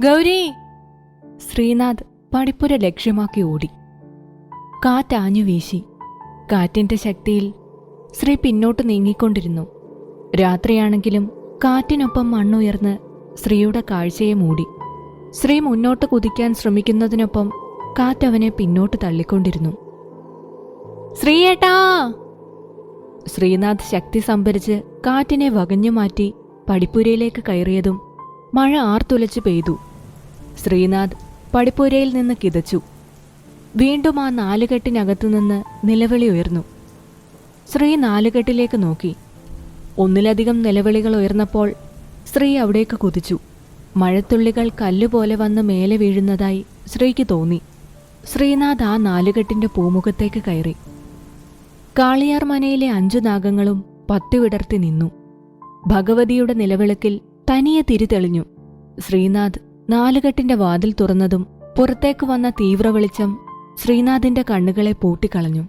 ഗൗരി! ശ്രീനാഥ് പടിപ്പുര ലക്ഷ്യമാക്കി ഓടി. കാറ്റാഞ്ഞു വീശി. കാറ്റിന്റെ ശക്തിയിൽ ശ്രീ പിന്നോട്ട് നീങ്ങിക്കൊണ്ടിരുന്നു. രാത്രിയാണെങ്കിലും കാറ്റിനൊപ്പം മണ്ണുയർന്ന് ശ്രീയുടെ കാഴ്ചയെ മൂടി. ശ്രീ മുന്നോട്ട് കുതിക്കാൻ ശ്രമിക്കുന്നതിനൊപ്പം കാറ്റവനെ പിന്നോട്ട് തള്ളിക്കൊണ്ടിരുന്നു. ശ്രീയേട്ടാ! ശ്രീനാഥ് ശക്തി സംഭരിച്ച് കാറ്റിനെ വകഞ്ഞു മാറ്റി പടിപ്പുരയിലേക്ക് കയറിയതും മഴ ആർത്തുലച്ചു പെയ്തു. ശ്രീനാഥ് പടിപ്പുരയിൽ നിന്ന് കിതച്ചു. വീണ്ടും ആ നാലുകെട്ടിനകത്തുനിന്ന് നിലവിളി ഉയർന്നു. ശ്രീ നാലുകെട്ടിലേക്ക് നോക്കി. ഒന്നിലധികം നിലവിളികൾ ഉയർന്നപ്പോൾ ശ്രീ അവിടേക്ക് കുതിച്ചു. മഴത്തുള്ളികൾ കല്ലുപോലെ വന്ന് മേലെ വീഴുന്നതായി ശ്രീക്ക് തോന്നി. ശ്രീനാഥ് ആ നാലുകെട്ടിന്റെ പൂമുഖത്തേക്ക് കയറി. കാളിയാർ മനയിലെ 5 നാഗങ്ങളും പത്തി വിടർത്തി നിന്നു. ഭഗവതിയുടെ നിലവിളക്കിൽ തനിയെ തിരിതെളിഞ്ഞു. ശ്രീനാഥ് നാലുകെട്ടിന്റെ വാതിൽ തുറന്നതും പുറത്തേക്ക് വന്ന തീവ്ര വെളിച്ചം ശ്രീനാഥിന്റെ കണ്ണുകളെ പൂട്ടിക്കളഞ്ഞു.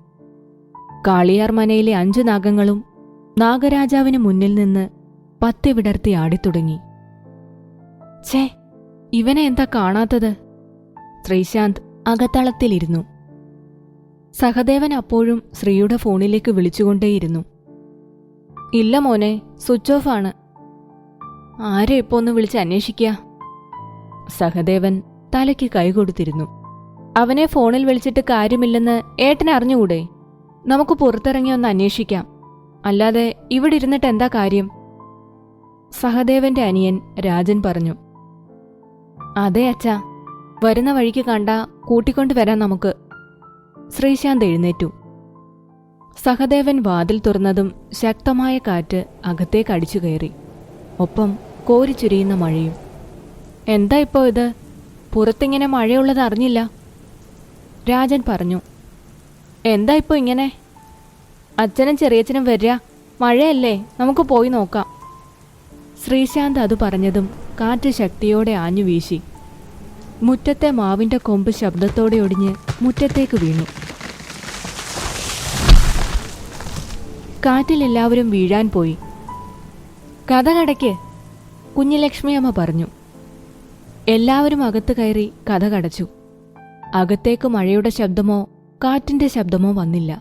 കാളിയാർ മനയിലെ 5 നാഗങ്ങളും നാഗരാജാവിന് മുന്നിൽ നിന്ന് പത്തി വിടർത്തി ആടിത്തുടങ്ങി. ഛേ, ഇവനെ എന്താ കാണാത്തത്? ശ്രീശാന്ത് അകത്തളത്തിലിരുന്നു. സഹദേവൻ അപ്പോഴും ശ്രീയുടെ ഫോണിലേക്ക് വിളിച്ചുകൊണ്ടേയിരുന്നു. ഇല്ല മോനെ, സ്വിച്ച് ഓഫ് ആണ്. ആരെ ഇപ്പോ ഒന്ന് വിളിച്ച് അന്വേഷിക്കുക? സഹദേവൻ തലയ്ക്ക് കൈകൊടുത്തിരുന്നു. അവനെ ഫോണിൽ വിളിച്ചിട്ട് കാര്യമില്ലെന്ന് ഏട്ടനെ അറിഞ്ഞുകൂടെ? നമുക്ക് പുറത്തിറങ്ങി ഒന്ന് അന്വേഷിക്കാം. അല്ലാതെ ഇവിടെ ഇരുന്നിട്ട് എന്താ കാര്യം? സഹദേവന്റെ അനിയൻ രാജൻ പറഞ്ഞു. അതെ അച്ഛാ, വരുന്ന വഴിക്ക് കണ്ട കൂട്ടിക്കൊണ്ടുവരാൻ നമുക്ക്. ശ്രീശാന്ത് എഴുന്നേറ്റു. സഹദേവൻ വാതിൽ തുറന്നതും ശക്തമായ കാറ്റ് അകത്തേക്ക് അടിച്ചു കയറി. ഒപ്പം കോരിച്ചുരിയുന്ന മഴയും. എന്താ ഇപ്പോ ഇത്? പുറത്തിങ്ങനെ മഴയുള്ളത് അറിഞ്ഞില്ല. രാജൻ പറഞ്ഞു. എന്താ ഇപ്പോ ഇങ്ങനെ? അച്ഛനും ചെറിയച്ഛനും വരിക. മഴയല്ലേ, നമുക്ക് പോയി നോക്കാം. ശ്രീശാന്ത് അത് പറഞ്ഞതും കാറ്റ് ശക്തിയോടെ ആഞ്ഞു വീശി. മുറ്റത്തെ മാവിന്റെ കൊമ്പ് ശബ്ദത്തോടെ ഒടിഞ്ഞ് മുറ്റത്തേക്ക് വീണു. കാറ്റിൽ എല്ലാവരും വീഴാൻ പോയി. കഥ കടയ്ക്ക്, കുഞ്ഞിലക്ഷ്മിയമ്മ പറഞ്ഞു. എല്ലാവരും അകത്ത് കയറി കഥ കടച്ചു. അകത്തേക്ക് മഴയുടെ ശബ്ദമോ കാറ്റിന്റെ ശബ്ദമോ വന്നില്ല.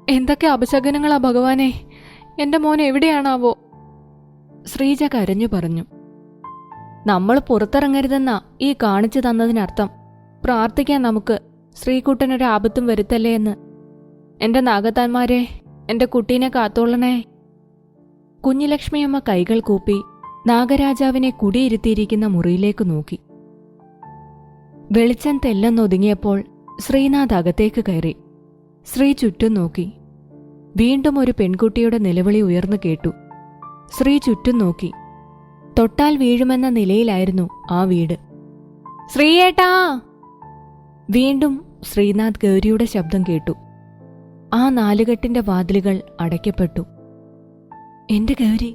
എന്തൊക്കെ അപശകനങ്ങളാ ഭഗവാനെ! എന്റെ മോൻ എവിടെയാണാവോ? ശ്രീജ കരഞ്ഞു പറഞ്ഞു. നമ്മൾ പുറത്തിറങ്ങരുതെന്നാ ഈ കാണിച്ചു തന്നതിനർത്ഥം. പ്രാർത്ഥിക്കാൻ നമുക്ക്, ശ്രീകുട്ടനൊരാപത്തും വരുത്തല്ലേ എന്ന്. എന്റെ നാഗത്താന്മാരെ, എന്റെ കുട്ടീനെ കാത്തോളണേ. കുഞ്ഞിലക്ഷ്മിയമ്മ കൈകൾ കൂപ്പി നാഗരാജാവിനെ കുടിയിരുത്തിയിരിക്കുന്ന മുറിയിലേക്ക് നോക്കി. വെളിച്ചം തെല്ലെന്നൊതുങ്ങിയപ്പോൾ ശ്രീനാഥ് അകത്തേക്ക് കയറി. ശ്രീ ചുറ്റും നോക്കി. വീണ്ടും ഒരു പെൺകുട്ടിയുടെ നിലവിളി ഉയർന്നു കേട്ടു. ശ്രീ ചുറ്റും നോക്കി. തൊട്ടാൽ വീഴുമെന്ന നിലയിലായിരുന്നു ആ വീട്. ശ്രീയേട്ടാ! വീണ്ടും ശ്രീനാഥ് ഗൗരിയുടെ ശബ്ദം കേട്ടു. ആ നാലുകെട്ടിന്റെ വാതിലുകൾ അടയ്ക്കപ്പെട്ടു. എന്റെ ഗൗരി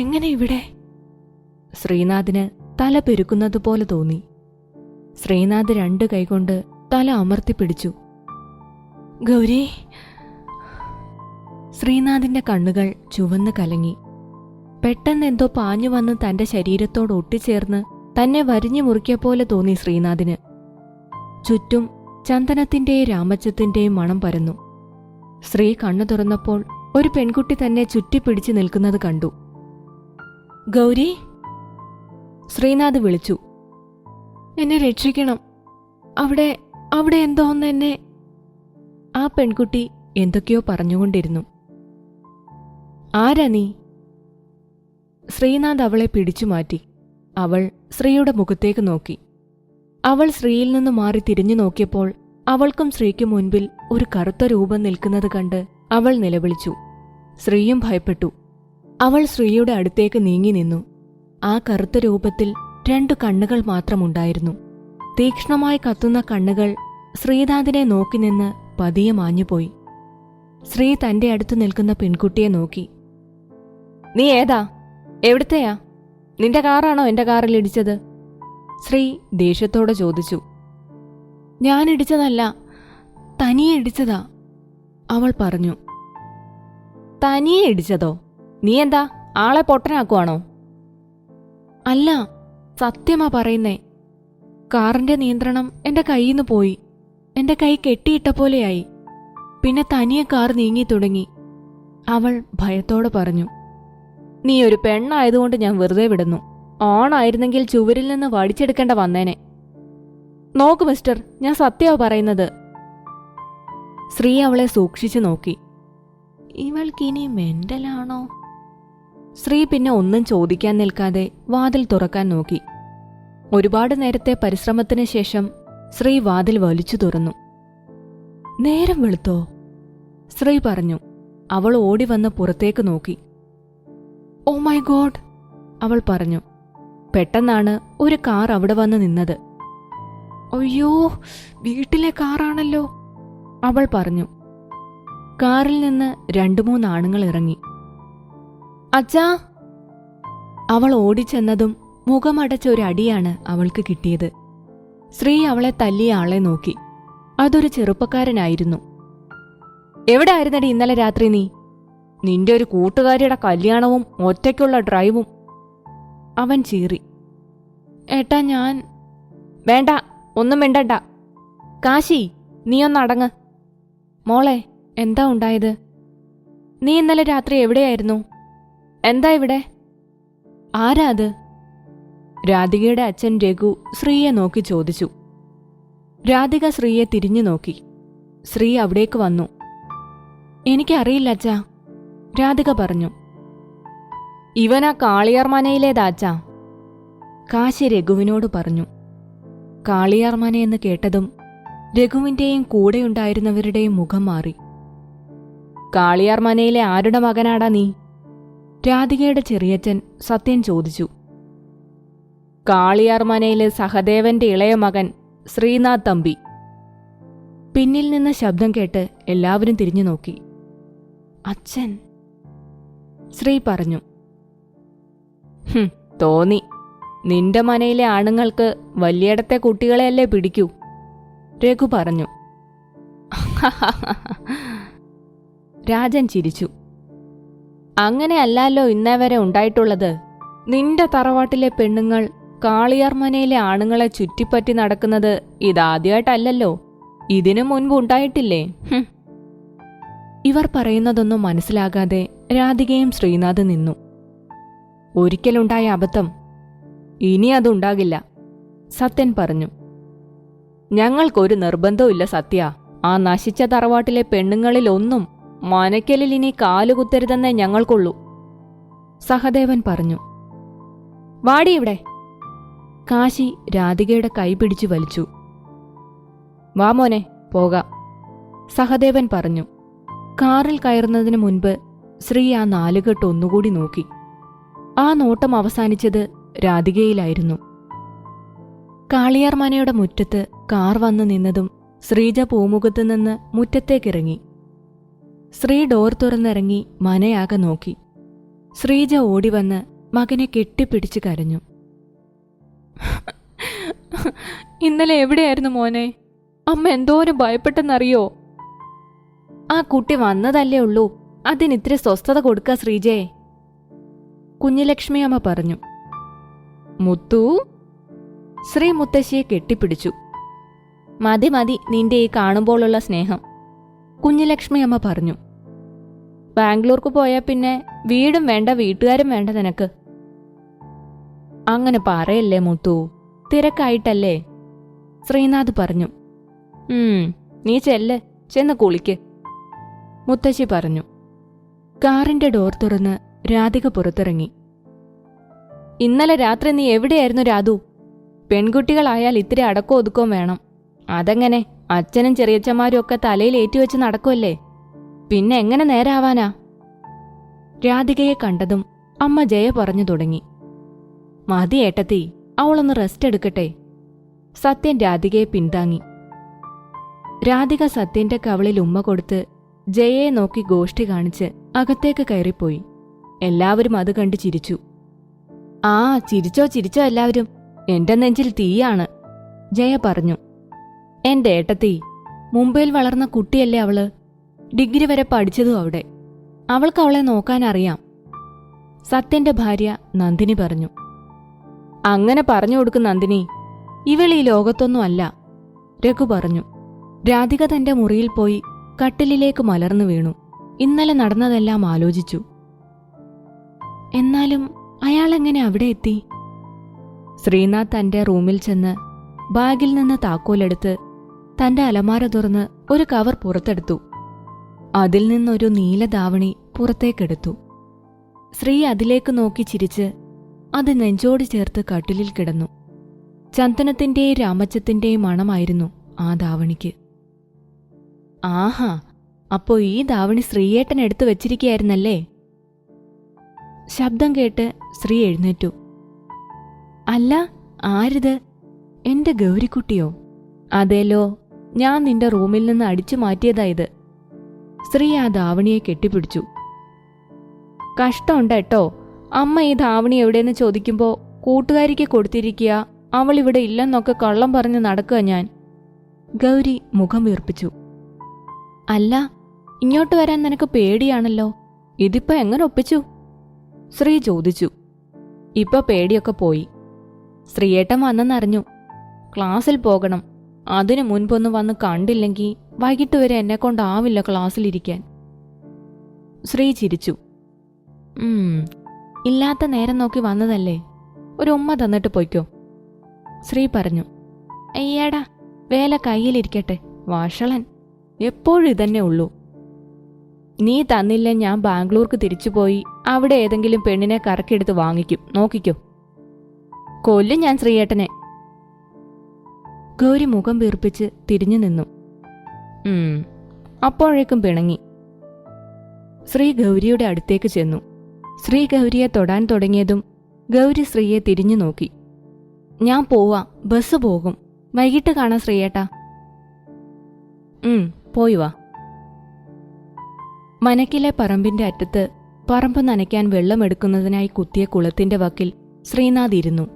എങ്ങനെ ഇവിടെ? ശ്രീനാഥിന് തല പെരുക്കുന്നതുപോലെ തോന്നി. ശ്രീനാഥ് 2 കൈകൊണ്ട് തല അമർത്തിപ്പിടിച്ചു. ഗൗരി! ശ്രീനാഥിന്റെ കണ്ണുകൾ ചുവന്ന് കലങ്ങി. പെട്ടെന്ന് എന്തോ പാഞ്ഞു വന്ന് തന്റെ ശരീരത്തോട് ഒട്ടിച്ചേർന്ന് തന്നെ വരിഞ്ഞു മുറിക്കിയ പോലെ തോന്നി ശ്രീനാഥിന്. ചുറ്റും ചന്ദനത്തിന്റെയും രാമച്ചത്തിന്റെയും മണം പരന്നു. ശ്രീ കണ്ണു തുറന്നപ്പോൾ ഒരു പെൺകുട്ടി തന്നെ ചുറ്റിപ്പിടിച്ചു നിൽക്കുന്നത് കണ്ടു. ഗൗരി! ശ്രീനാഥ് വിളിച്ചു. എന്നെ രക്ഷിക്കണം, അവിടെ എന്തോ ഒന്ന് എന്നെ. ആ പെൺകുട്ടി എന്തൊക്കെയോ പറഞ്ഞുകൊണ്ടിരുന്നു. ആരാ നീ? ശ്രീനാഥ് അവളെ പിടിച്ചു മാറ്റി. അവൾ ശ്രീയുടെ മുഖത്തേക്ക് നോക്കി. അവൾ ശ്രീയിൽ നിന്ന് മാറി തിരിഞ്ഞു നോക്കിയപ്പോൾ അവൾക്കും ശ്രീക്ക് മുൻപിൽ ഒരു കറുത്ത രൂപം നിൽക്കുന്നത് കണ്ട് അവൾ നിലവിളിച്ചു. ശ്രീയും ഭയപ്പെട്ടു. അവൾ ശ്രീയുടെ അടുത്തേക്ക് നീങ്ങി നിന്നു. ആ കറുത്ത രൂപത്തിൽ 2 കണ്ണുകൾ മാത്രമുണ്ടായിരുന്നു. തീക്ഷ്ണമായി കത്തുന്ന കണ്ണുകൾ ശ്രീനാഥിനെ നോക്കി നിന്ന് പതിയെ മാഞ്ഞുപോയി. ശ്രീ തന്റെ അടുത്ത് നിൽക്കുന്ന പെൺകുട്ടിയെ നോക്കി. നീ ഏതാ? എവിടുത്തെയാ? നിന്റെ കാറാണോ എന്റെ കാറിൽ ഇടിച്ചത്? ശ്രീ ദേഷ്യത്തോടെ ചോദിച്ചു. ഞാൻ ഇടിച്ചതല്ല, തനിയെ ഇടിച്ചതാ, അവൾ പറഞ്ഞു. തനിയെ ഇടിച്ചതോ? നീ എന്താ ആളെ പൊട്ടനാക്കുവാണോ? അല്ല, സത്യമാ പറയുന്നേ. കാറിന്റെ നിയന്ത്രണം എന്റെ കയ്യിന്ന് പോയി. എന്റെ കൈ കെട്ടിയിട്ട പോലെയായി. പിന്നെ തനിയെ കാർ നീങ്ങി തുടങ്ങി. അവൾ ഭയത്തോടെ പറഞ്ഞു. നീ ഒരു പെണ്ണായതുകൊണ്ട് ഞാൻ വെറുതെ വിടുന്നു. ഓണായിരുന്നെങ്കിൽ ചുവരിൽ നിന്ന് വടിച്ചെടുക്കേണ്ട വന്നേനെ. നോക്ക് മിസ്റ്റർ, ഞാൻ സത്യമാ പറയുന്നത്. ശ്രീ അവളെ സൂക്ഷിച്ചു നോക്കി. ഇവൾക്കിനി മെന്റലാണോ? ശ്രീ പിന്നെ ഒന്നും ചോദിക്കാൻ നിൽക്കാതെ വാതിൽ തുറക്കാൻ നോക്കി. ഒരുപാട് നേരത്തെ പരിശ്രമത്തിന് ശേഷം ശ്രീ വാതിൽ വലിച്ചു തുറന്നു. നേരം വെളുത്തോ? ശ്രീ പറഞ്ഞു. അവൾ ഓടി വന്ന് പുറത്തേക്ക് നോക്കി. ഓ മൈ ഗോഡ്, അവൾ പറഞ്ഞു. പെട്ടെന്നാണ് ഒരു കാർ അവിടെ വന്ന് നിന്നത്. അയ്യോ, വീട്ടിലെ കാറാണല്ലോ, അവൾ പറഞ്ഞു. കാറിൽ നിന്ന് 2-3 ആണുങ്ങൾ ഇറങ്ങി. അച്ഛാ! അവൾ ഓടിച്ചെന്നതും മുഖമടച്ച ഒരു അടിയാണ് അവൾക്ക് കിട്ടിയത്. ശ്രീ അവളെ തല്ലിയ ആളെ നോക്കി. അതൊരു ചെറുപ്പക്കാരനായിരുന്നു. എവിടെ ആയിരുന്നടി ഇന്നലെ രാത്രി നീ? നിന്റെ ഒരു കൂട്ടുകാരിയുടെ കല്യാണവും ഒറ്റയ്ക്കുള്ള ഡ്രൈവും. അവൻ ചീറി. ഏട്ടാ, ഞാൻ... വേണ്ട, ഒന്നും മിണ്ടണ്ട. കാശി, നീയൊന്നടങ്ങ്. മോളെ, എന്താ ഉണ്ടായത്? നീ ഇന്നലെ രാത്രി എവിടെയായിരുന്നു? എന്താ ഇവിടെ? ആരാ അത്? രാധികയുടെ അച്ഛൻ രഘു ശ്രീയെ നോക്കി ചോദിച്ചു. രാധിക ശ്രീയെ തിരിഞ്ഞു നോക്കി. ശ്രീ അവിടേക്ക് വന്നു. എനിക്കറിയില്ല അച്ഛാ, രാധിക പറഞ്ഞു. ഇവനാ കാളിയാർ മനയിലേതാച്ചാ, കാശി രഘുവിനോട് പറഞ്ഞു. കാളിയാർ മനയെന്ന് കേട്ടതും രഘുവിന്റെയും കൂടെയുണ്ടായിരുന്നവരുടെയും മുഖം മാറി. കാളിയാർ മനയിലെ ആരുടെ മകനാടാ നീ? രാധികയുടെ ചെറിയച്ഛൻ സത്യൻ ചോദിച്ചു. കാളിയാർ മനയിലെ സഹദേവന്റെ ഇളയ മകൻ ശ്രീനാഥ് തമ്പി. പിന്നിൽ നിന്ന് ശബ്ദം കേട്ട് എല്ലാവരും തിരിഞ്ഞു നോക്കി. അച്ഛൻ, ശ്രീ പറഞ്ഞു. തോന്നി. നിന്റെ മനയിലെ ആണുങ്ങൾക്ക് വലിയിടത്തെ കുട്ടികളെയല്ലേ പിടിക്കൂ, രഘു പറഞ്ഞു. രാജൻ ചിരിച്ചു. അങ്ങനെയല്ലല്ലോ ഇന്നേ വരെ ഉണ്ടായിട്ടുള്ളത്. നിന്റെ തറവാട്ടിലെ പെണ്ണുങ്ങൾ കാളിയാർ മനയിലെ ആണുങ്ങളെ ചുറ്റിപ്പറ്റി നടക്കുന്നത് ഇതാദ്യമായിട്ടല്ലല്ലോ. ഇതിനു മുൻപ് ഉണ്ടായിട്ടില്ലേ? ഇവർ പറയുന്നതൊന്നും മനസ്സിലാകാതെ രാധികയും ശ്രീനാഥ് നിന്നു. ഒരിക്കലുണ്ടായ അബദ്ധം ഇനി അതുണ്ടാകില്ല, സത്യൻ പറഞ്ഞു. ഞങ്ങൾക്കൊരു നിർബന്ധവുമില്ല സത്യ. ആ നശിച്ച തറവാട്ടിലെ പെണ്ണുങ്ങളിലൊന്നും മനക്കലിൽ ഇനി കാലുകുത്തരുതെന്നേ ഞങ്ങൾക്കുള്ളൂ, സഹദേവൻ പറഞ്ഞു. വാടി ഇവിടെ. കാശി രാധികയുടെ കൈ പിടിച്ചു വലിച്ചു. വാ മോനെ, പോകാം, സഹദേവൻ പറഞ്ഞു. കാറിൽ കയറുന്നതിന് മുൻപ് ശ്രീ ആ നാലുകെട്ട് ഒന്നുകൂടി നോക്കി. ആ നോട്ടം അവസാനിച്ചത് രാധികയിലായിരുന്നു. കാളിയാർ മനയുടെ മുറ്റത്ത് കാർ വന്നു നിന്നതും ശ്രീജ പൂമുഖത്ത് നിന്ന് മുറ്റത്തേക്കിറങ്ങി. ശ്രീ ഡോർ തുറന്നിറങ്ങി മനയാകെ നോക്കി. ശ്രീജ ഓടിവന്ന് മകനെ കെട്ടിപ്പിടിച്ച് കരഞ്ഞു. ഇന്നലെ എവിടെയായിരുന്നു മോനെ? അമ്മ എന്തോരം ഭയപ്പെട്ടെന്നറിയോ? ആ കുട്ടി വന്നതല്ലേ ഉള്ളൂ, അതിനിത്തിരി സ്വസ്ഥത കൊടുക്ക ശ്രീജേ, കുഞ്ഞിലക്ഷ്മി അമ്മ പറഞ്ഞു. മുത്തു, ശ്രീ മുത്തശ്ശിയെ കെട്ടിപ്പിടിച്ചു. മതി മതി നിന്റെ ഈ കാണുമ്പോഴുള്ള സ്നേഹം, കുഞ്ഞിലക്ഷ്മി അമ്മ പറഞ്ഞു. ബാംഗ്ലൂർക്ക് പോയാൽ പിന്നെ വീടും വേണ്ട വീട്ടുകാരും വേണ്ട നിനക്ക്. അങ്ങനെ പറയല്ലേ മുത്തു, തിരക്കായിട്ടല്ലേ, ശ്രീനാഥ് പറഞ്ഞു. നീ ചെന്ന് കുളിക്ക്, മുത്തശ്ശി പറഞ്ഞു. കാറിന്റെ ഡോർ തുറന്ന് രാധിക പുറത്തിറങ്ങി. ഇന്നലെ രാത്രി നീ എവിടെയായിരുന്നു രാധു? പെൺകുട്ടികളായാൽ ഇത്തിരി അടക്കോ ഒതുക്കവും വേണം. അതെങ്ങനെ അച്ഛനും ചെറിയച്ഛന്മാരും ഒക്കെ തലയിൽ ഏറ്റുവെച്ച് നടക്കുമല്ലേ, പിന്നെ എങ്ങനെ നേരാവാനാ? രാധികയെ കണ്ടതും അമ്മ ജയ പറഞ്ഞു തുടങ്ങി. മതി ഏട്ടത്തി, അവളൊന്ന് റെസ്റ്റ് എടുക്കട്ടെ, സത്യൻ രാധികയെ പിന്താങ്ങി. രാധിക സത്യന്റെ കവളിൽ ഉമ്മ കൊടുത്ത് ജയയെ നോക്കി ഗോഷ്ഠി കാണിച്ച് അകത്തേക്ക് കയറിപ്പോയി. എല്ലാവരും അത് കണ്ട് ചിരിച്ചു. ആ ചിരിച്ചോ എല്ലാവരും, എന്റെ നെഞ്ചിൽ തീയാണ്, ജയ പറഞ്ഞു. എന്റെ ഏട്ടത്തി, മുംബൈയിൽ വളർന്ന കുട്ടിയല്ലേ അവള്, ഡിഗ്രി വരെ പഠിച്ചതും അവിടെ, അവൾക്ക് അവളെ നോക്കാനറിയാം, സത്യന്റെ ഭാര്യ നന്ദിനി പറഞ്ഞു. അങ്ങനെ പറഞ്ഞു കൊടുക്കും നന്ദിനി. ഇവൾ ഈ ലോകത്തൊന്നും അല്ല, രഘു പറഞ്ഞു. രാധിക തന്റെ മുറിയിൽ പോയി കട്ടിലിലേക്ക് മലർന്നു വീണു. ഇന്നലെ നടന്നതെല്ലാം ആലോചിച്ചു. എന്നാലും അയാളെങ്ങനെ അവിടെ എത്തി? ശ്രീനാഥ് തന്റെ റൂമിൽ ചെന്ന് ബാഗിൽ നിന്ന് താക്കോലെടുത്ത് തന്റെ അലമാര തുറന്ന് ഒരു കവർ പുറത്തെടുത്തു. അതിൽ നിന്നൊരു നീല ധാവണി പുറത്തേക്കെടുത്തു. ശ്രീ അതിലേക്ക് നോക്കി ചിരിച്ച് അത് നെഞ്ചോട് ചേർത്ത് കട്ടിലിൽ കിടന്നു. ചന്ദനത്തിന്റെയും രാമച്ചത്തിന്റെയും മണമായിരുന്നു ആ ധാവണിക്ക്. ആഹാ, അപ്പോ ഈ ധാവണി ശ്രീയേട്ടൻ എടുത്തു വെച്ചിരിക്കുകയായിരുന്നല്ലേ? ശബ്ദം കേട്ട് ശ്രീ എഴുന്നേറ്റു. അല്ല, ആരിത്? എന്റെ ഗൗരിക്കുട്ടിയോ? അതേലോ, ഞാൻ നിന്റെ റൂമിൽ നിന്ന് അടിച്ചു മാറ്റിയതായത്. ശ്രീ ആ ധാവണിയെ കെട്ടിപ്പിടിച്ചു. കഷ്ടമുണ്ടേട്ടോ, അമ്മ ഈ ധാവണി എവിടെയെന്ന് ചോദിക്കുമ്പോ കൂട്ടുകാരിക്ക് കൊടുത്തിരിക്കുക, അവളിവിടെ ഇല്ലെന്നൊക്കെ കള്ളം പറഞ്ഞ് നടക്കുക ഞാൻ. ഗൗരി മുഖം വീർപ്പിച്ചു. അല്ല, ഇങ്ങോട്ട് വരാൻ നിനക്ക് പേടിയാണല്ലോ, ഇതിപ്പോ എങ്ങനെ ഒപ്പിച്ചു? ശ്രീ ചോദിച്ചു. ഇപ്പൊ പേടിയൊക്കെ പോയി. ശ്രീയേട്ടൻ വന്നെന്നറിഞ്ഞു. ക്ലാസ്സിൽ പോകണം, അതിനു മുൻപൊന്ന് വന്ന് കണ്ടില്ലെങ്കിൽ വൈകിട്ട് വരെ എന്നെക്കൊണ്ടാവില്ല ക്ലാസ്സിലിരിക്കാൻ. ശ്രീ ചിരിച്ചു. ഇല്ലാത്ത നേരം നോക്കി വന്നതല്ലേ, ഒരു ഉമ്മ തന്നിട്ട് പൊയ്ക്കോ. ശ്രീ പറഞ്ഞു. അയ്യാടാ, വേല കയ്യിലിരിക്കട്ടെ, വഷളൻ, എപ്പോഴും ഇതന്നെ ഉള്ളൂ. നീ തന്നില്ല, ഞാൻ ബാംഗ്ലൂർക്ക് തിരിച്ചുപോയി അവിടെ ഏതെങ്കിലും പെണ്ണിനെ കറക്കിയെടുത്ത് വാങ്ങിക്കും, നോക്കിക്കോ. കൊല്ലും ഞാൻ ശ്രീയേട്ടനെ. ഗൗരി മുഖം വീർപ്പിച്ച് തിരിഞ്ഞു നിന്നു. അപ്പോഴേക്കും പിണങ്ങി. ശ്രീ ഗൗരിയുടെ അടുത്തേക്ക് ചെന്നു. ശ്രീ ഗൗരിയെ തൊടാൻ തുടങ്ങിയതും ഗൗരി ശ്രീയെ തിരിഞ്ഞു നോക്കി. ഞാൻ പോവാ, ബസ് പോകും, വൈകിട്ട് കാണാം ശ്രീയേട്ടാ. പോയി വാ. മനക്കിലെ പറമ്പിന്റെ അറ്റത്ത് പറമ്പ് നനയ്ക്കാൻ വെള്ളമെടുക്കുന്നതിനായി കുത്തിയ കുളത്തിന്റെ വക്കിൽ ശ്രീനാഥ് ഇരുന്നു.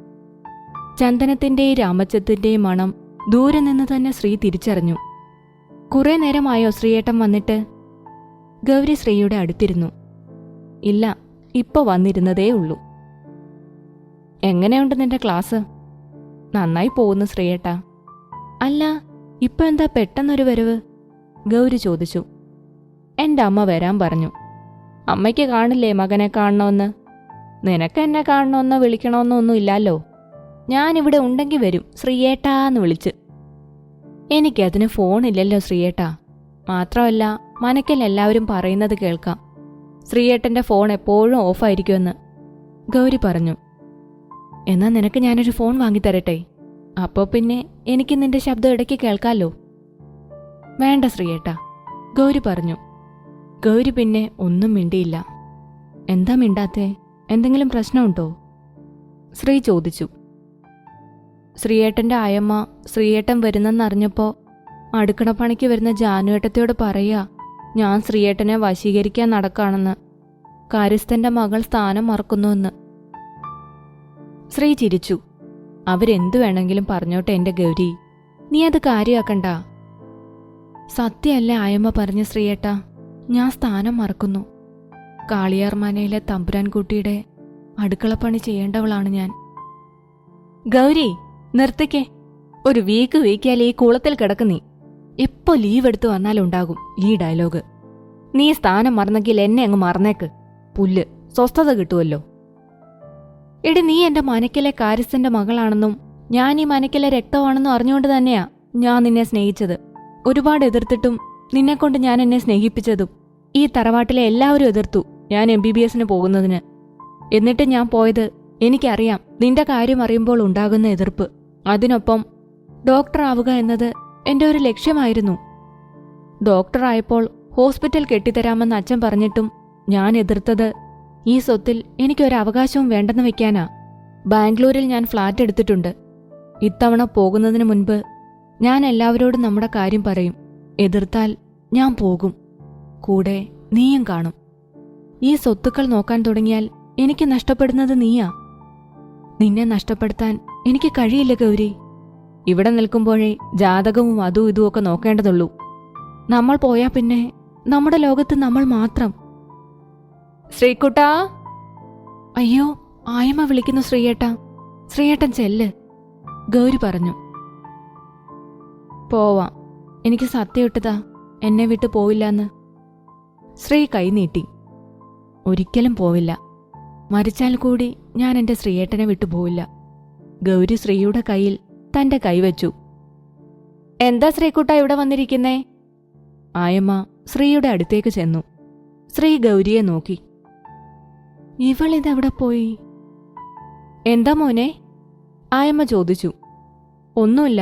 ചന്ദനത്തിന്റെയും രാമച്ചത്തിന്റെയും മണം ദൂരെ നിന്ന് തന്നെ ശ്രീ തിരിച്ചറിഞ്ഞു. കുറെ നേരമായോ ശ്രീയേട്ടൻ വന്നിട്ട്? ഗൗരി ശ്രീയുടെ അടുത്തിരുന്നു. ഇല്ല, ഇപ്പൊ വന്നിരുന്നതേ ഉള്ളൂ. എങ്ങനെയുണ്ട് നിന്റെ ക്ലാസ്? നന്നായി പോകുന്നു ശ്രീയേട്ടാ. അല്ല, ഇപ്പൊ എന്താ പെട്ടെന്നൊരു വരവ്? ഗൗരി ചോദിച്ചു. എന്റെ അമ്മ വരാൻ പറഞ്ഞു. അമ്മയ്ക്ക് കാണില്ലേ മകനെ കാണണമെന്ന്? നിനക്ക് എന്നെ കാണണമെന്നോ വിളിക്കണമെന്നോ ഒന്നും ഇല്ലല്ലോ. ഞാനിവിടെ ഉണ്ടെങ്കിൽ വരും ശ്രീയേട്ടാന്ന് വിളിച്ച്. എനിക്കതിന് ഫോണില്ലല്ലോ ശ്രീയേട്ടാ. മാത്രമല്ല, മനക്കൽ എല്ലാവരും പറയുന്നത് കേൾക്കാം, ശ്രീയേട്ടന്റെ ഫോൺ എപ്പോഴും ഓഫായിരിക്കുമെന്ന്. ഗൗരി പറഞ്ഞു. എന്നാ നിനക്ക് ഞാനൊരു ഫോൺ വാങ്ങിത്തരട്ടെ, അപ്പോ പിന്നെ എനിക്ക് നിന്റെ ശബ്ദം ഇടയ്ക്ക് കേൾക്കാലോ. വേണ്ട ശ്രീയേട്ടാ, ഗൗരി പറഞ്ഞു. ഗൗരി പിന്നെ ഒന്നും മിണ്ടിയില്ല. എന്താ മിണ്ടാത്തേ? എന്തെങ്കിലും പ്രശ്നമുണ്ടോ? ശ്രീ ചോദിച്ചു. ശ്രീയേട്ടന്റെ ആയമ്മ ശ്രീയേട്ടൻ വരുന്നെന്നറിഞ്ഞപ്പോ അടുക്കളപ്പണിക്ക് വരുന്ന ജാനുവേട്ടത്തോട് പറയാ ഞാൻ ശ്രീയേട്ടനെ വശീകരിക്കാൻ നടക്കാണെന്ന്, കാര്യസ്ഥന്റെ മകൾ സ്ഥാനം മറക്കുന്നുവെന്ന്. ശ്രീ ചിരിച്ചു. അവരെന്തു വേണമെങ്കിലും പറഞ്ഞോട്ടെ എന്റെ ഗൗരി, നീ അത് കാര്യമാക്കണ്ട. സത്യമല്ല ആയമ്മ പറഞ്ഞ ശ്രീയേട്ടാ, ഞാൻ സ്ഥാനം മറക്കുന്നു. കാളിയാർമാനയിലെ തമ്പുരാൻകുട്ടിയുടെ അടുക്കളപ്പണി ചെയ്യേണ്ടവളാണ് ഞാൻ. ഗൗരി നിർത്തിക്കേ, ഒരു വീക്ക് വീക്കിയാൽ ഈ കുളത്തിൽ കിടക്കുന്നീ. എപ്പോ ലീവ് എടുത്തു വന്നാലുണ്ടാകും ഈ ഡയലോഗ്. നീ സ്ഥാനം മറന്നെങ്കിൽ എന്നെ അങ്ങ് മറന്നേക്ക്, പുല്ല്, സ്വസ്ഥത കിട്ടുമല്ലോ. എടി, നീ എന്റെ മനക്കിലെ കാര്യസ്ഥന്റെ മകളാണെന്നും ഞാൻ ഈ മനക്കിലെ രക്തമാണെന്നും അറിഞ്ഞുകൊണ്ട് തന്നെയാ ഞാൻ നിന്നെ സ്നേഹിച്ചത്. ഒരുപാട് എതിർത്തിട്ടും നിന്നെക്കൊണ്ട് ഞാൻ എന്നെ സ്നേഹിപ്പിച്ചതും. ഈ തറവാട്ടിലെ എല്ലാവരും എതിർത്തു ഞാൻ MBBS പോകുന്നതിന്. എന്നിട്ട് ഞാൻ പോയത് എനിക്കറിയാം നിന്റെ കാര്യം അറിയുമ്പോൾ ഉണ്ടാകുന്ന എതിർപ്പ്. അതിനൊപ്പം ഡോക്ടർ ആവുക എന്നത് എന്റെ ഒരു ലക്ഷ്യമായിരുന്നു. ഡോക്ടറായപ്പോൾ ഹോസ്പിറ്റൽ കെട്ടിത്തരാമെന്ന് അച്ഛൻ പറഞ്ഞിട്ടും ഞാൻ എതിർത്തത് ഈ സ്വത്തിൽ എനിക്കൊരവകാശവും വേണ്ടെന്ന് വെക്കാനാ. ബാംഗ്ലൂരിൽ ഞാൻ ഫ്ലാറ്റ് എടുത്തിട്ടുണ്ട്. ഇത്തവണ പോകുന്നതിന് മുൻപ് ഞാൻ എല്ലാവരോടും നമ്മുടെ കാര്യം പറയും. എതിർത്താൽ ഞാൻ പോകും, കൂടെ നീയും കാണും. ഈ സ്വത്തുക്കൾ നോക്കാൻ തുടങ്ങിയാൽ എനിക്ക് നഷ്ടപ്പെടുന്നത് നീയാ. നിന്നെ നഷ്ടപ്പെടുത്താൻ എനിക്ക് കഴിയില്ല ഗൗരി. ഇവിടെ നിൽക്കുമ്പോഴേ ജാതകവും അതും ഇതുമൊക്കെ നോക്കേണ്ടതുള്ളൂ. നമ്മൾ പോയാ പിന്നെ നമ്മുടെ ലോകത്ത് നമ്മൾ മാത്രം. ശ്രീകുട്ടാ! അയ്യോ, ആയമ്മ വിളിക്കുന്നു ശ്രീയേട്ടാ. ശ്രീയേട്ടൻ ചെല്ല്, ഗൗരി പറഞ്ഞു. പോവാം, എനിക്ക് സത്യം ഇട്ടതാ എന്നെ വിട്ടു പോവില്ലെന്ന്. ശ്രീ കൈനീട്ടി. ഒരിക്കലും പോവില്ല, മരിച്ചാൽ കൂടി ഞാൻ എൻ്റെ ശ്രീയേട്ടനെ വിട്ടു പോവില്ല. ഗൗരി ശ്രീയുടെ കയ്യിൽ തൻ്റെ കൈവച്ചു. എന്താ ശ്രീക്കുട്ട ഇവിടെ വന്നിരിക്കുന്നേ? ആയമ്മ ശ്രീയുടെ അടുത്തേക്ക് ചെന്നു. ശ്രീ ഗൗരിയെ നോക്കി. ഇവളിതെവിടെ പോയി? എന്താ മോനെ? ആയമ്മ ചോദിച്ചു. ഒന്നുമില്ല,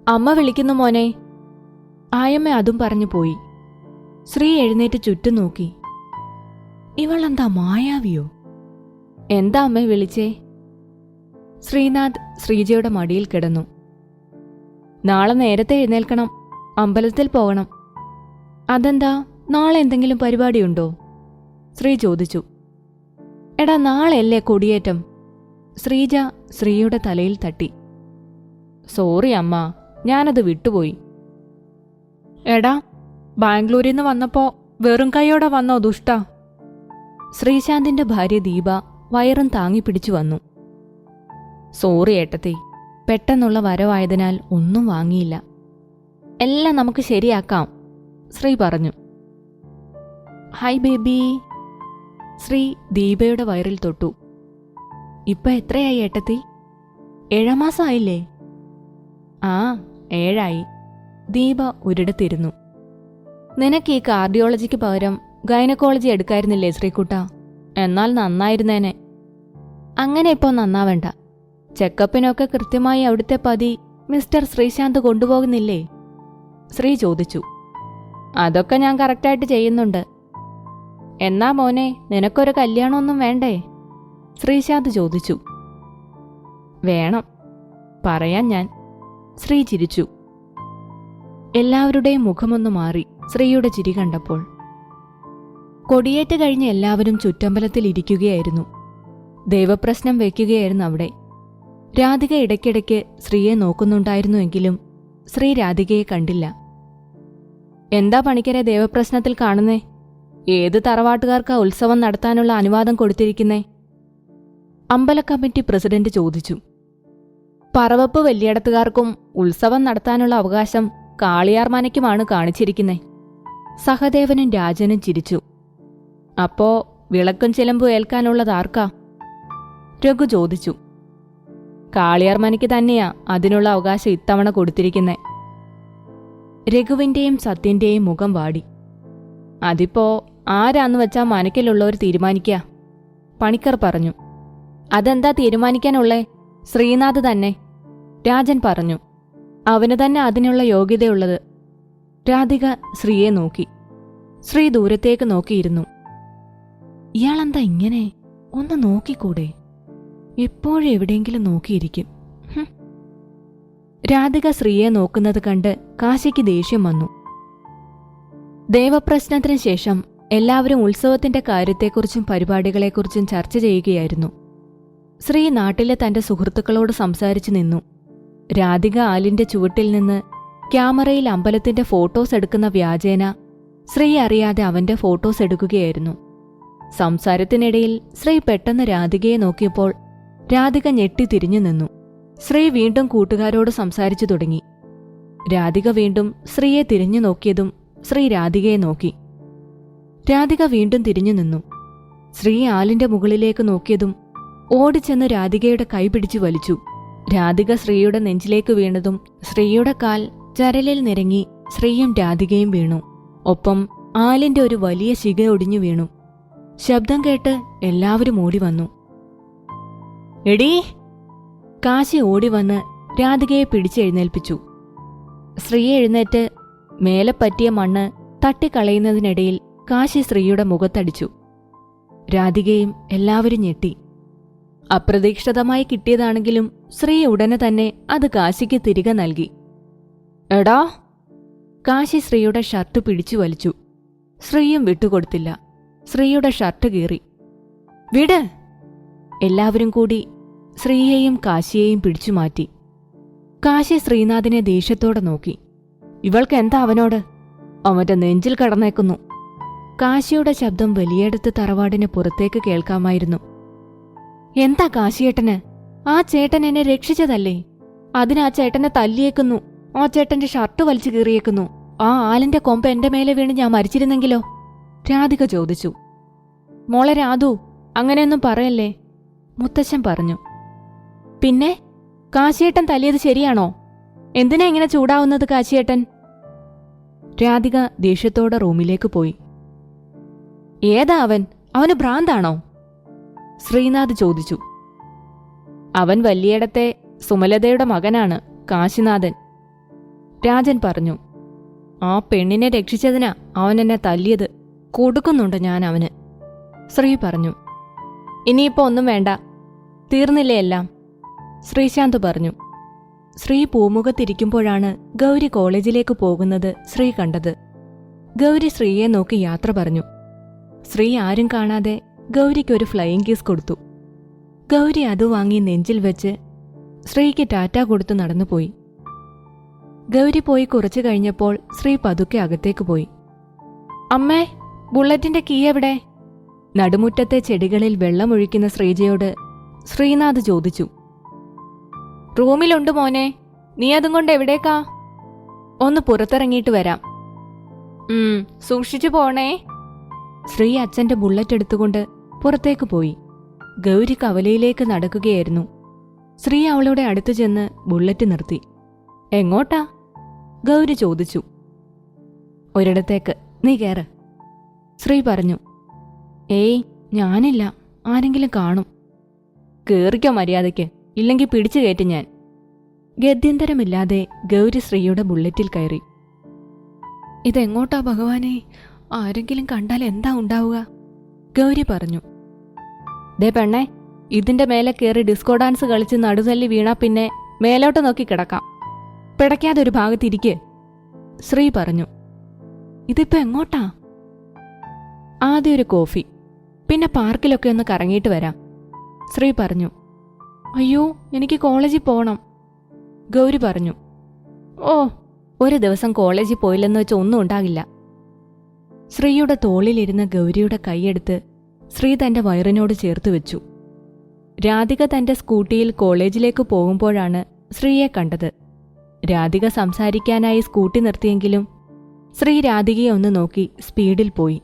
അമ്മ വിളിക്കുന്നു മോനെ. ആയമ്മ അതും പറഞ്ഞു പോയി. ശ്രീ എഴുന്നേറ്റ് ചുറ്റും നോക്കി. ഇവളെന്താ മായാവിയോ? എന്താ അമ്മ വിളിച്ചേ? ശ്രീനാഥ് ശ്രീജയുടെ മടിയിൽ കിടന്നു. നാളെ നേരത്തെ എഴുന്നേൽക്കണം, അമ്പലത്തിൽ പോകണം. അതെന്താ, നാളെ എന്തെങ്കിലും പരിപാടിയുണ്ടോ? ശ്രീ ചോദിച്ചു. എടാ, നാളെയല്ലേ കൊടിയേറ്റം? ശ്രീജ ശ്രീയുടെ തലയിൽ തട്ടി. സോറി അമ്മ, ഞാനത് വിട്ടുപോയി. എടാ, ബാംഗ്ലൂരിൽ നിന്ന് വന്നപ്പോ വെറും കൈയോടെ വന്നോ ദുഷ്ട? ശ്രീശാന്തിന്റെ ഭാര്യ ദീപ വയറും താങ്ങിപ്പിടിച്ചു വന്നു. സോറി ഏട്ടത്തി, പെട്ടെന്നുള്ള വരവായതിനാൽ ഒന്നും വാങ്ങിയില്ല. എല്ലാം നമുക്ക് ശരിയാക്കാം, ശ്രീ പറഞ്ഞു. Hi baby. ശ്രീ ദീപയുടെ വയറിൽ തൊട്ടു. ഇപ്പൊ എത്രയായി ഏട്ടത്തി? 7 മാസമായില്ലേ? ആ, 7 ദീപ ഒരിടത്തിരുന്നു. നിനക്ക് ഈ കാർഡിയോളജിക്ക് പകരം ഗൈനക്കോളജി എടുക്കായിരുന്നില്ലേ ശ്രീകുട്ട? എന്നാൽ നന്നായിരുന്നേനെ. അങ്ങനെ ഇപ്പോൾ നന്നാവണ്ട. ചെക്കപ്പിനൊക്കെ കൃത്യമായി അവിടുത്തെ പതി മിസ്റ്റർ ശ്രീശാന്ത് കൊണ്ടുപോകുന്നില്ലേ? ശ്രീ ചോദിച്ചു. അതൊക്കെ ഞാൻ കറക്റ്റായിട്ട് ചെയ്യുന്നുണ്ട്. എന്നാ മോനെ, നിനക്കൊരു കല്യാണമൊന്നും വേണ്ടേ? ശ്രീശാന്ത് ചോദിച്ചു. വേണം, പറയാൻ ഞാൻ. ശ്രീ ചിരിച്ചു. എല്ലാവരുടെയും മുഖമൊന്നു മാറി ശ്രീയുടെ ചിരി കണ്ടപ്പോൾ. കൊടിയേറ്റ് കഴിഞ്ഞ് എല്ലാവരും ചുറ്റമ്പലത്തിൽ ഇരിക്കുകയായിരുന്നു. ദൈവപ്രശ്നം വയ്ക്കുകയായിരുന്നു അവിടെ. രാധിക ഇടയ്ക്കിടയ്ക്ക് ശ്രീയെ നോക്കുന്നുണ്ടായിരുന്നുവെങ്കിലും ശ്രീ രാധികയെ കണ്ടില്ല. എന്താ പണിക്കരെ ദേവപ്രശ്നത്തിൽ കാണുന്നേ? ഏത് തറവാട്ടുകാർക്കാ ഉത്സവം നടത്താനുള്ള അനുവാദം കൊടുത്തിരിക്കുന്നേ? അമ്പല കമ്മിറ്റി പ്രസിഡന്റ് ചോദിച്ചു. പറവപ്പ് വലിയടത്തുകാർക്കും ഉത്സവം നടത്താനുള്ള അവകാശം കാളിയാർ മനയ്ക്കുമാണ് കാണിച്ചിരിക്കുന്നേ. സഹദേവനും രാജനും ചിരിച്ചു. അപ്പോ വിളക്കും ചിലമ്പും ഏൽക്കാനുള്ളതാർക്കാ? രഘു ചോദിച്ചു. കാളിയാർ മനയ്ക്ക് തന്നെയാ അതിനുള്ള അവകാശം ഇത്തവണ കൊടുത്തിരിക്കുന്നേ. രഘുവിന്റെയും സത്യന്റെയും മുഖം വാടി. അതിപ്പോ ആരാന്ന് വെച്ചാ മനക്കിലുള്ളവർ തീരുമാനിക്കുക, പണിക്കർ പറഞ്ഞു. അതെന്താ തീരുമാനിക്കാനുള്ളേ? ശ്രീനാഥ് തന്നെ, രാജൻ പറഞ്ഞു. അവന് തന്നെ അതിനുള്ള യോഗ്യതയുള്ളത്. രാധിക ശ്രീയെ നോക്കി. ശ്രീ ദൂരത്തേക്ക് നോക്കിയിരുന്നു. ഇയാളെന്താ ഇങ്ങനെ? ഒന്ന് നോക്കിക്കൂടെ? എപ്പോഴും എവിടെയെങ്കിലും നോക്കിയിരിക്കും. രാധിക ശ്രീയെ നോക്കുന്നത് കണ്ട് കാശിക്ക് ദേഷ്യം വന്നു. ദേവപ്രശ്നത്തിന് ശേഷം എല്ലാവരും ഉത്സവത്തിന്റെ കാര്യത്തെക്കുറിച്ചും പരിപാടികളെക്കുറിച്ചും ചർച്ച ചെയ്യുകയായിരുന്നു. ശ്രീ നാട്ടിലെ തന്റെ സുഹൃത്തുക്കളോട് സംസാരിച്ചു നിന്നു. രാധിക ആലിന്റെ ചുവട്ടിൽ നിന്ന് ക്യാമറയിൽ അമ്പലത്തിന്റെ ഫോട്ടോസ് എടുക്കുന്ന വ്യാജേന ശ്രീ അറിയാതെ അവന്റെ ഫോട്ടോസ് എടുക്കുകയായിരുന്നു. സംസാരത്തിനിടയിൽ ശ്രീ പെട്ടെന്ന് രാധികയെ നോക്കിയപ്പോൾ രാധിക ഞെട്ടി തിരിഞ്ഞു നിന്നു. ശ്രീ വീണ്ടും കൂട്ടുകാരോട് സംസാരിച്ചു തുടങ്ങി. രാധിക വീണ്ടും ശ്രീയെ തിരിഞ്ഞു നോക്കിയതും ശ്രീ രാധികയെ നോക്കി. രാധിക വീണ്ടും തിരിഞ്ഞു നിന്നു. ശ്രീ ആലിന്റെ മുകളിലേക്ക് നോക്കിയതും ഓടിച്ചെന്ന് രാധികയുടെ കൈ പിടിച്ചു വലിച്ചു. രാധിക ശ്രീയുടെ നെഞ്ചിലേക്ക് വീണതും ശ്രീയുടെ കാൽ ചരലിൽ നിരങ്ങി ശ്രീയും രാധികയും വീണു. ഒപ്പം ആലിന്റെ ഒരു വലിയ ശിഖ ഒടിഞ്ഞു വീണു. ശബ്ദം കേട്ട് എല്ലാവരും ഓടിവന്നു. എടീ! കാശി ഓടിവന്ന് രാധികയെ പിടിച്ചെഴുന്നേൽപ്പിച്ചു. ശ്രീ എഴുന്നേറ്റ് മേലെ പറ്റിയ മണ്ണ് തട്ടിക്കളയുന്നതിനിടയിൽ കാശി ശ്രീയുടെ മുഖത്തടിച്ചു. രാധികയും എല്ലാവരും ഞെട്ടി. അപ്രതീക്ഷിതമായി കിട്ടിയതാണെങ്കിലും ശ്രീ ഉടനെ തന്നെ അത് കാശിക്ക് തിരികെ നൽകി. എടാ! കാശി ശ്രീയുടെ ഷർട്ട് പിടിച്ചു വലിച്ചു. ശ്രീയും വിട്ടുകൊടുത്തില്ല. ശ്രീയുടെ ഷർട്ട് കീറി. വിട്! എല്ലാവരും കൂടി ശ്രീയെയും കാശിയെയും പിടിച്ചുമാറ്റി. കാശി ശ്രീനാഥിനെ ദേഷ്യത്തോടെ നോക്കി. ഇവൾക്ക് എന്താ അവനോട്? അവന്റെ നെഞ്ചിൽ കടന്നേക്കുന്നു. കാശിയുടെ ശബ്ദം വലിയടത്ത് തറവാടിന് പുറത്തേക്ക് കേൾക്കാമായിരുന്നു. എന്താ കാശിയേട്ടന്? ആ ചേട്ടൻ എന്നെ രക്ഷിച്ചതല്ലേ? അതിനാ ചേട്ടനെ തല്ലിയേക്കുന്നു, ആ ചേട്ടന്റെ ഷർട്ട് വലിച്ചു കീറിയേക്കുന്നു. ആ ആലിന്റെ കൊമ്പ് എന്റെ മേലെ വീണ് ഞാൻ മരിച്ചിരുന്നെങ്കിലോ? രാധിക ചോദിച്ചു. മോളെ രാധു, അങ്ങനെയൊന്നും പറയല്ലേ, മുത്തശ്ശൻ പറഞ്ഞു. പിന്നെ കാശിയേട്ടൻ തല്ലിയത് ശരിയാണോ? എന്തിനാ ഇങ്ങനെ ചൂടാവുന്നത് കാശിയേട്ടൻ? രാധിക ദേഷ്യത്തോടെ റൂമിലേക്ക് പോയി. ഏതാ അവൻ? അവന് ഭ്രാന്താണോ? ശ്രീനാഥ് ചോദിച്ചു. അവൻ വലിയേടത്തെ സുമലതയുടെ മകനാണ്, കാശിനാഥൻ, രാജൻ പറഞ്ഞു. ആ പെണ്ണിനെ രക്ഷിച്ചതിനാ അവൻ എന്നെ തല്ലിയത്. കൊടുക്കുന്നുണ്ട് ഞാൻ അവന്, ശ്രീ പറഞ്ഞു. ഇനിയിപ്പോ ഒന്നും വേണ്ട, തീർന്നില്ലേ എല്ലാം, ശ്രീശാന്ത് പറഞ്ഞു. ശ്രീ പൂമുഖത്തിരിക്കുമ്പോഴാണ് ഗൗരി കോളേജിലേക്ക് പോകുന്നത് ശ്രീ കണ്ടത്. ഗൗരി ശ്രീയെ നോക്കി യാത്ര പറഞ്ഞു. ശ്രീ ആരും കാണാതെ ഗൗരിക്കൊരു ഫ്ലൈയിങ് കിസ് കൊടുത്തു. ഗൗരി അത് വാങ്ങി നെഞ്ചിൽ വെച്ച് ശ്രീക്ക് ടാറ്റ കൊടുത്തു നടന്നുപോയി. ഗൗരി പോയി കുറച്ചു കഴിഞ്ഞപ്പോൾ ശ്രീ പതുക്കെ അകത്തേക്ക് പോയി. അമ്മേ, ബുള്ളറ്റിന്റെ കീ എവിടെ? നടുമുറ്റത്തെ ചെടികളിൽ വെള്ളമൊഴിക്കുന്ന ശ്രീജയോട് ശ്രീനാഥ് ചോദിച്ചു. റൂമിലുണ്ട് മോനെ, നീ അതും കൊണ്ട് എവിടേക്കാ? ഒന്ന് പുറത്തിറങ്ങിയിട്ട് വരാം. സൂക്ഷിച്ചു പോണേ. ശ്രീ അച്ഛന്റെ ബുള്ളറ്റ് എടുത്തുകൊണ്ട് പുറത്തേക്ക് പോയി. ഗൗരി കവലയിലേക്ക് നടക്കുകയായിരുന്നു. ശ്രീ അവളുടെ അടുത്തു ചെന്ന് ബുള്ളറ്റ് നിർത്തി. എങ്ങോട്ടാ? ഗൗരി ചോദിച്ചു. ഒരിടത്തേക്ക്, നീ കേറ്, ശ്രീ പറഞ്ഞു. ഏയ്, ഞാനില്ല, ആരെങ്കിലും കാണും. കേറിക്കോ മര്യാദയ്ക്ക്, ഇല്ലെങ്കിൽ പിടിച്ചു കയറ്റി ഞാൻ. ഗത്യന്തരമില്ലാതെ ഗൗരി ശ്രീയുടെ ബുള്ളറ്റിൽ കയറി. ഇതെങ്ങോട്ടാ ഭഗവാനെ? ആരെങ്കിലും കണ്ടാൽ എന്താ ഉണ്ടാവുക? ഗൗരി പറഞ്ഞു. ദേ പെണ്ണേ, ഇതിന്റെ മേലെ കയറി ഡിസ്കോ ഡാൻസ് കളിച്ച് നടുതല്ലി വീണാ പിന്നെ മേലോട്ട് നോക്കി കിടക്കാം. പിടയ്ക്കാതെ ഒരു ഭാഗത്തിരിക്ക്, ശ്രീ പറഞ്ഞു. ഇതിപ്പോ എങ്ങോട്ടാ? ആദ്യം ഒരു കോഫി, പിന്നെ പാർക്കിലൊക്കെ ഒന്ന് കറങ്ങിയിട്ട് വരാം, ശ്രീ പറഞ്ഞു. അയ്യോ, എനിക്ക് കോളേജിൽ പോകണം, ഗൗരി പറഞ്ഞു. ഓ, ഒരു ദിവസം കോളേജിൽ പോയില്ലെന്ന് വെച്ച് ഒന്നും ഉണ്ടാകില്ല. ശ്രീയുടെ തോളിലിരുന്ന ഗൗരിയുടെ കൈയെടുത്ത് ശ്രീ തന്റെ വയറിനോട് ചേർത്ത് വെച്ചു. രാധിക തന്റെ സ്കൂട്ടിയിൽ കോളേജിലേക്ക് പോകുമ്പോഴാണ് ശ്രീയെ കണ്ടത്. രാധിക സംസാരിക്കാനായി സ്കൂട്ടി നിർത്തിയെങ്കിലും ശ്രീ രാധികയെ ഒന്ന് നോക്കി സ്പീഡിൽ പോയി.